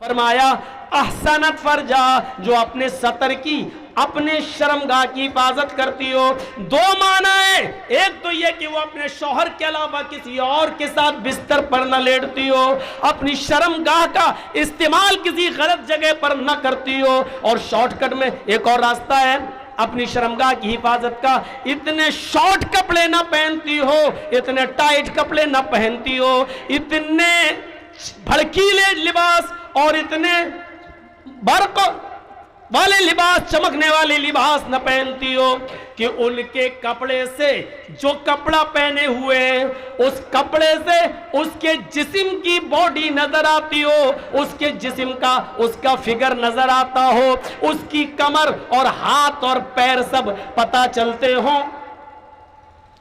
फरमाया अहसनत फरजा, जो अपने सतर की अपने शर्मगाह की हिफाजत करती हो। दो माना है, एक तो यह कि वो अपने शौहर के अलावा किसी और के साथ बिस्तर पर न लेटती हो, अपनी शर्मगाह का इस्तेमाल किसी गलत जगह पर न करती हो। और शॉर्टकट में एक और रास्ता है अपनी शर्मगाह की हिफाजत का, इतने शॉर्ट कपड़े न पहनती हो, इतने टाइट कपड़े न पहनती हो, इतने भड़कीले लिबास और इतने बर्क वाले लिबास, चमकने वाले लिबास न पहनती हो कि उनके कपड़े से, जो कपड़ा पहने हुए हैं उस कपड़े से उसके जिस्म की बॉडी नजर आती हो, उसके जिस्म का उसका फिगर नजर आता हो, उसकी कमर और हाथ और पैर सब पता चलते हो,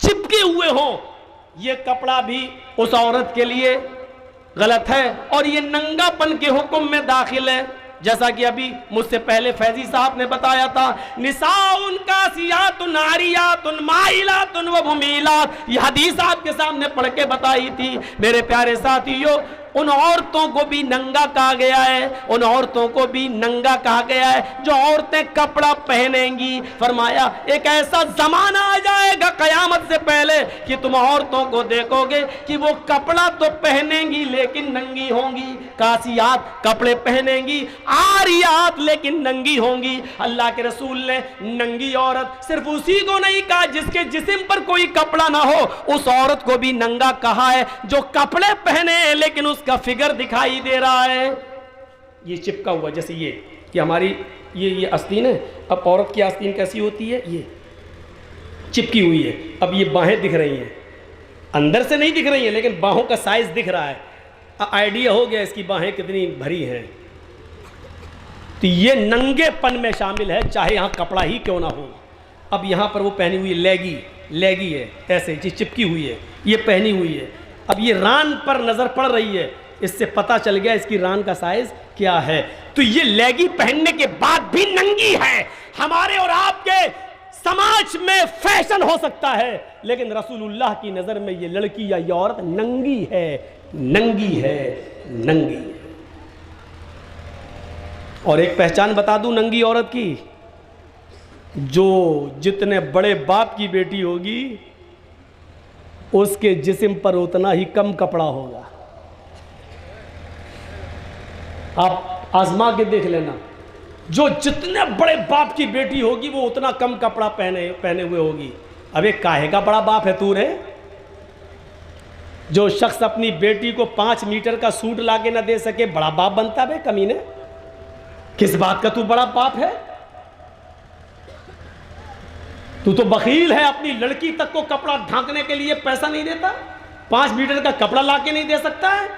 चिपके हुए हो। ये कपड़ा भी उस औरत के लिए गलत है और ये नंगापन के हुक्म में दाखिल है। जैसा कि अभी मुझसे पहले फैजी साहब ने बताया था, निसाउन कासियातुन आरियातुन माइलातुन व मुमीलात, ये हदीस आपके सामने पढ़ के बताई थी। मेरे प्यारे साथियों, उन औरतों को भी नंगा कहा गया है, उन औरतों को भी नंगा कहा गया है जो औरतें कपड़ा पहनेंगी। फरमाया एक ऐसा जमाना आ जाएगा कयामत से पहले कि तुम औरतों को देखोगे कि वो कपड़ा तो पहनेंगी लेकिन नंगी होंगी। कासियात कपड़े पहनेंगी, आरियात लेकिन नंगी होंगी। अल्लाह के रसूल ने नंगी औरत सिर्फ उसी को नहीं कहा जिसके जिस्म पर कोई कपड़ा ना हो, उस औरत को भी नंगा कहा है जो कपड़े पहने लेकिन उसका फिगर दिखाई दे रहा है। ये चिपका हुआ, जैसे ये कि हमारी ये आस्तीन है। अब औरत की आस्तीन कैसी होती है, ये चिपकी हुई है। अब ये बाहें दिख रही हैं, अंदर से नहीं दिख रही हैं लेकिन बाहों का साइज दिख रहा है। आइडिया हो गया इसकी बाहें कितनी भरी हैं। तो ये नंगेपन में शामिल है, चाहे यहां कपड़ा ही क्यों ना हो। अब यहां पर वो पहनी हुई लेगी है, ऐसे चिपकी हुई है, ये पहनी हुई है। अब ये रान पर नजर पड़ रही है, इससे पता चल गया इसकी रान का साइज क्या है। तो ये लेगी पहनने के बाद भी नंगी है। हमारे और आपके समाज में फैशन हो सकता है लेकिन रसूलुल्लाह की नजर में ये लड़की या ये औरत नंगी है, नंगी है, नंगी है। और एक पहचान बता दूं नंगी औरत की, जो जितने बड़े बाप की बेटी होगी उसके जिस्म पर उतना ही कम कपड़ा होगा। आप आजमा के देख लेना, जो जितने बड़े बाप की बेटी होगी वो उतना कम कपड़ा पहने हुए होगी। अबे काहे का बड़ा बाप है तू रे? जो शख्स अपनी बेटी को 5 मीटर का सूट लाके ना दे सके बड़ा बाप बनता बे कमीने? किस बात का तू बड़ा बाप है? तू तो बखील है, अपनी लड़की तक को कपड़ा ढांकने के लिए पैसा नहीं देता, 5 मीटर का कपड़ा लाके नहीं दे सकता है।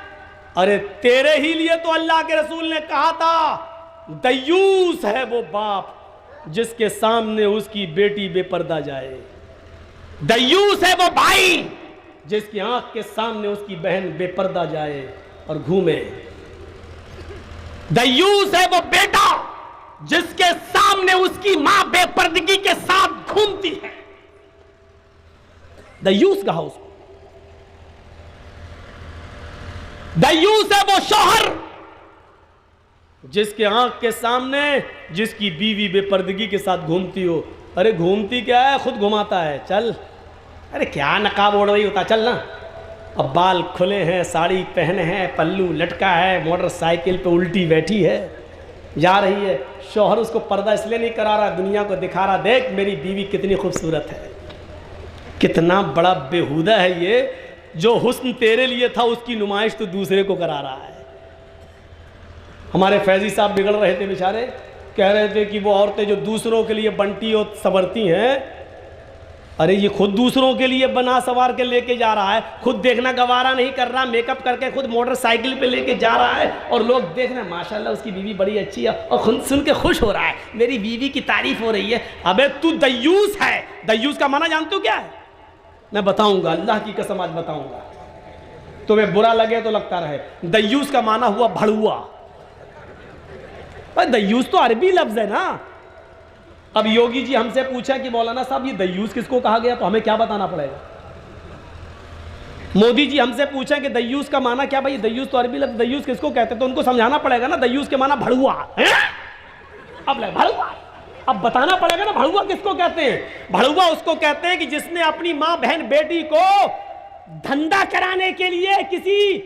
अरे तेरे ही लिए तो अल्लाह के रसूल ने कहा था, दयूस है वो बाप जिसके सामने उसकी बेटी बेपर्दा जाए, दयूस है वो भाई जिसकी आंख के सामने उसकी बहन बेपर्दा जाए और घूमे, दयूस है वो बेटा जिसके सामने उसकी मां बेपर्दगी के साथ घूमती है। दयूस कहा उसको। दयूस है वो शौहर जिसके आंख के सामने जिसकी बीवी बेपर्दगी के साथ घूमती हो। अरे घूमती क्या है, खुद घुमाता है। चल, अरे क्या नकाब ओढ़ रही होता, चल ना। अब बाल खुले हैं, साड़ी पहने हैं, पल्लू लटका है, मोटरसाइकिल पे उल्टी बैठी है, जा रही है। शौहर उसको पर्दा इसलिए नहीं करा रहा, दुनिया को दिखा रहा, देख मेरी बीवी कितनी खूबसूरत है। कितना बड़ा बेहुदा है ये, जो हुस्न तेरे लिए था उसकी नुमाइश तो दूसरे को करा रहा है। हमारे फैजी साहब बिगड़ रहे थे बेचारे, कह रहे थे कि वो औरतें जो दूसरों के लिए बनती और संवरती हैं, अरे ये खुद दूसरों के लिए बना सवार के लेके जा रहा है, खुद देखना गवारा नहीं कर रहा, मेकअप करके खुद मोटरसाइकिल पे लेके जा रहा है और लोग देख रहे हैं माशाल्लाह उसकी बीवी बड़ी अच्छी है और खुद सुन के खुश हो रहा है, मेरी बीवी की तारीफ हो रही है। अबे तू दयूस है। दयूस का माना जानते हो क्या है? मैं बताऊंगा, अल्लाह की कसम आज बताऊंगा, तुम्हें बुरा लगे तो लगता रहे। दयूस का माना हुआ भड़ुआ। दयूस तो अरबी लफ्ज है ना। अब योगी जी हमसे पूछा कि मौलाना साहब ये दयूस किसको कहा गया, तो हमें क्या बताना पड़ेगा? मोदी जी हमसे पूछें कि दयूस का माना क्या, भाई दयूस तो अरबी लफ्ज़ दयूस किसको कहते, तो उनको समझाना पड़ेगा ना दयूस के माना भड़ुआ है। अब भड़ुआ अब बताना पड़ेगा ना भड़ुआ किसको कहते हैं। भड़ुआ उसको कहते हैं कि जिसने अपनी माँ बहन बेटी को धंधा कराने के लिए किसी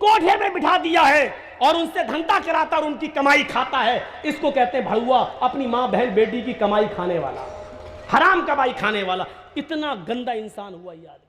कोठे में बिठा दिया है और उनसे धंधा कराता और उनकी कमाई खाता है, इसको कहते हैं भड़ुआ। अपनी माँ बहन बेटी की कमाई खाने वाला, हराम कमाई खाने वाला। इतना गंदा इंसान हुआ ये आदमी।